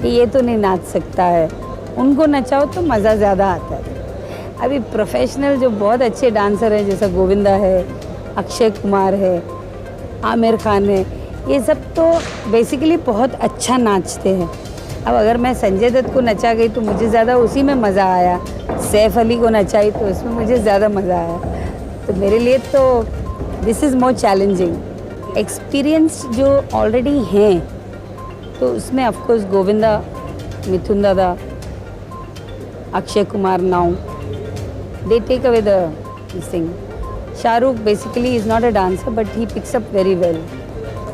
कि ये तो नहीं नाच सकता है, उनको नचाओ तो मज़ा ज़्यादा आता है। अभी प्रोफेशनल जो बहुत अच्छे डांसर हैं जैसा गोविंदा है, अक्षय कुमार है, आमिर खान है, ये सब तो बेसिकली बहुत अच्छा नाचते हैं। अब अगर मैं संजय दत्त को नचा गई तो मुझे ज़्यादा उसी में मज़ा आया, सैफ अली को नचाई तो उसमें मुझे ज़्यादा मज़ा आया। तो मेरे लिए तो this is more challenging. Experience जो ऑलरेडी हैं तो उसमें ऑफकोर्स गोविंदा, मिथुन दादा, Akshay Kumar now they take away this thing. Shahrukh basically is not a dancer but he picks up very well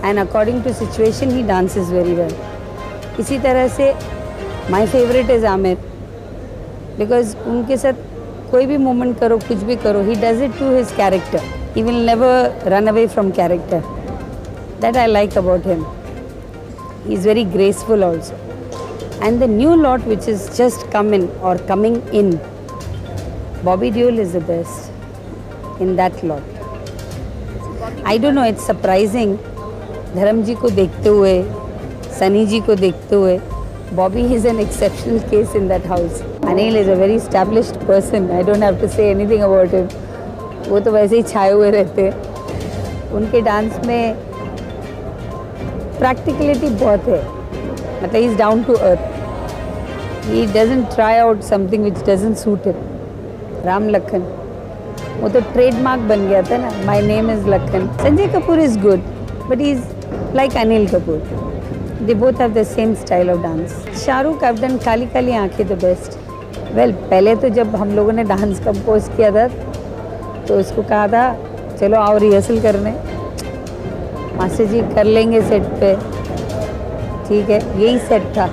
and according to situation he dances very well. इसी तरह से my favorite is Aamir because उनके साथ कोई भी movement करो, कुछ भी करो, he does it to his character. He will never run away from character. That I like about him. He is very graceful also. And the new lot which is just coming in, Bobby Deol is the best in that lot. I don't know, it's surprising. धर्म जी को देखते हुए, सनी जी को देखते हुए, Bobby is an exceptional case in that house. Anil is a very established person. I don't have to say anything about him. वो तो वैसे ही छाए हुए रहते हैं। उनके डांस में प्रैक्टिकलिटी बहुत है। मतलब he is down to earth. He doesn't try out something which doesn't suit him. Ram Lakhan, वो तो ट्रेडमार्क बन गया था ना, my name is Lakhan. Sanjay Kapoor is good but he is like Anil Kapoor, they both have the same style of dance. Shahrukh have done Kaali Kaali Aankhen the best. Well पहले तो जब हम लोगों ने डांस कंपोज किया था तो उसको कहा था चलो आओ रिहर्सल करने, मास्टर जी कर लेंगे सेट पे, ठीक है, यही सेट था।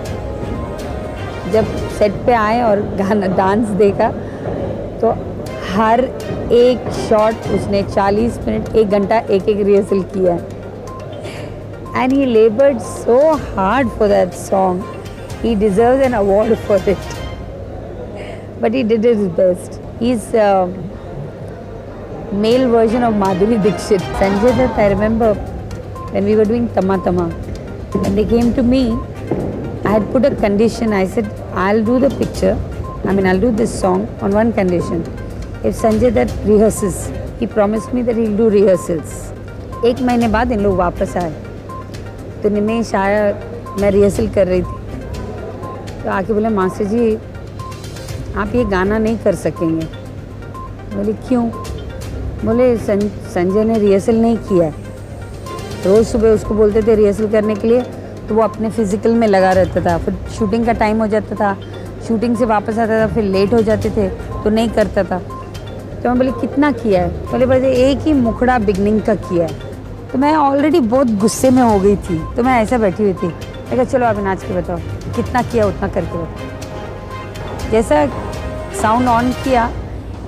जब सेट पे आए और गाना डांस देखा तो हर एक शॉट उसने 40 मिनट, 1 घंटा एक रिहर्सल किया and he laboured so hard for that song. He deserves an award for it but he did his best. He is male version of Madhuri Dixit. Sanjay Dutt, I remember when we were doing Tamma Tamma, when they came to me, I had put a condition. I said, I'll do the picture. I'll do this song on one condition. If Sanjay Dutt rehearses, he promised me that he'll do rehearsals. 1 महीने बाद इन लोग वापस आए तो निमेश आया, मैं rehearsal कर रही थी तो आके बोले मास्टर जी आप ये गाना नहीं कर सकेंगे। बोले क्यों? बोले संजय ने रिहर्सल नहीं किया। रोज़ सुबह उसको बोलते थे रिहर्सल करने के लिए तो वो अपने फिजिकल में लगा रहता था, फिर शूटिंग का टाइम हो जाता था, शूटिंग से वापस आता था, फिर लेट हो जाते थे तो नहीं करता था। तो मैं बोली कितना किया है? बोले एक ही मुखड़ा बिगनिंग का किया है। तो मैं ऑलरेडी बहुत गुस्से में हो गई थी तो मैं ऐसा बैठी हुई थी। मैं कहा चलो आप नाच के बताओ कितना किया, उतना करके बताओ। जैसा साउंड ऑन किया,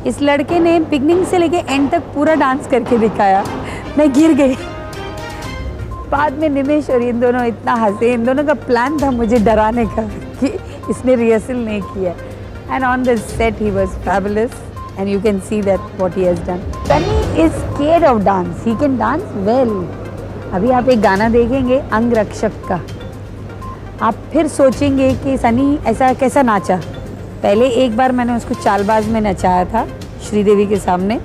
इस लड़के ने बिगनिंग से लेके एंड तक पूरा डांस करके दिखाया। मैं गिर गई। बाद में निमेश और इन दोनों इतना हंसे। इन दोनों का प्लान था मुझे डराने का कि इसने रिहर्सल नहीं किया। And on the set he was fabulous and you can see that what he has done. Sunny is scared of dance, he can dance well. अभी आप एक गाना देखेंगे अंग रक्षक का, आप फिर सोचेंगे कि सनी ऐसा कैसा नाचा। पहले एक बार मैंने उसको चालबाज में नचाया था श्रीदेवी के सामने,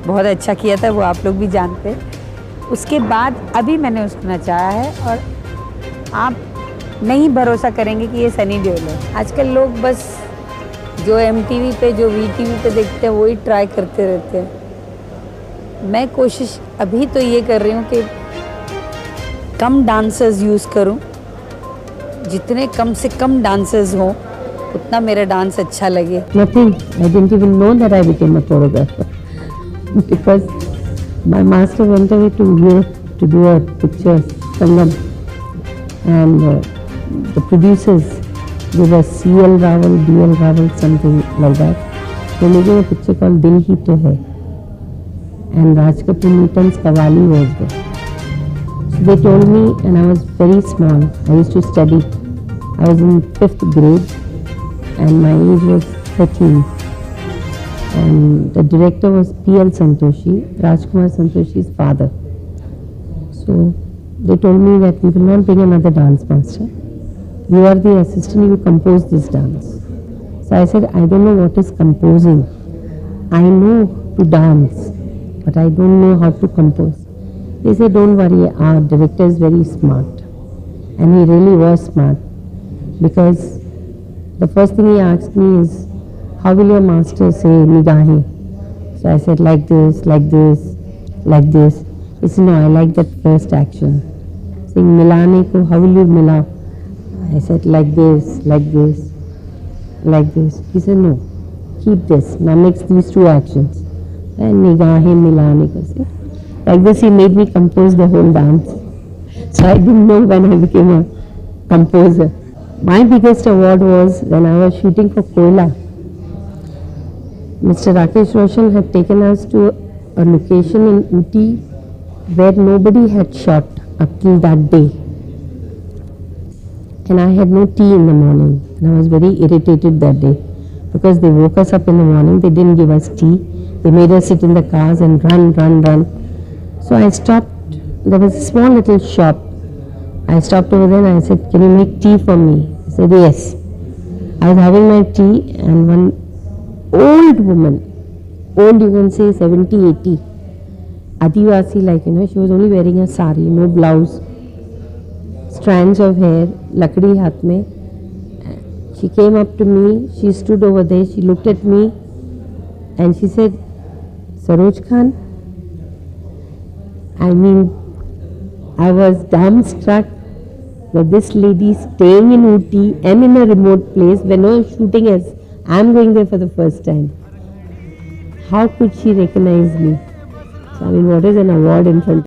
बहुत अच्छा किया था, वो आप लोग भी जानते हैं। उसके बाद अभी मैंने उसको नचाया है और आप नहीं भरोसा करेंगे कि ये सनी देओल है। आजकल लोग बस जो MTV पे, जो VTV पे देखते हैं वही ट्राई करते रहते हैं। मैं कोशिश अभी तो ये कर रही हूँ कि कम डांसर्स यूज़ करूँ, जितने कम से कम डांसर्स हों उतना मेरा डांस अच्छा लगे। Nothing. I didn't even know that I became a choreographer because my master went away to Europe to do a picture, Sangam, and the producers, they were CL Rawal, DL Rawal, something like that. They made a picture called Dil Hi To Hai, and Raj Kapoor Newton's Qawwali was there. So they told me, and I was very small. I used to study. I was in 5th grade, and my age was 13. And the director was P.L. Santoshi, Rajkumar Santoshi's father. So they told me that we will not bring another dance master. you are the assistant, you compose this dance. So I said, I don't know what is composing. I know to dance, but I don't know how to compose. They said, don't worry, our director is very smart. And he really was smart, because the first thing he asked me is, how will your master say nigahe? So I said, like this, like this, like this. He said, no, I like that first action. Saying milane ko, how will you mila? I said, like this, like this, like this. He said, no, keep this. Now mix these two actions. And nigahe milane ko. See? Like this, he made me compose the whole dance. So I didn't know when I became a composer. My biggest award was when I was shooting for Koila. Mr. Rakesh Roshan had taken us to a location in Ooty where nobody had shot up till that day. And I had no tea in the morning, and I was very irritated that day because they woke us up in the morning, they didn't give us tea, they made us sit in the cars and run. So I stopped, there was a small little shop. I stopped over there and I said, can you make tea for me? He said, yes. I was having my tea and one old woman, old you can say 70, 80, Adivasi, like, she was only wearing a sari, no blouse, strands of hair, lakdi hath mein. She came up to me, she stood over there, she looked at me and she said, Saroj Khan, I mean, I was dumbstruck that this lady staying in Ooty and in a remote place where no shooting is. I'm going there for the first time. How could she recognize me? So, I mean, what is an award in front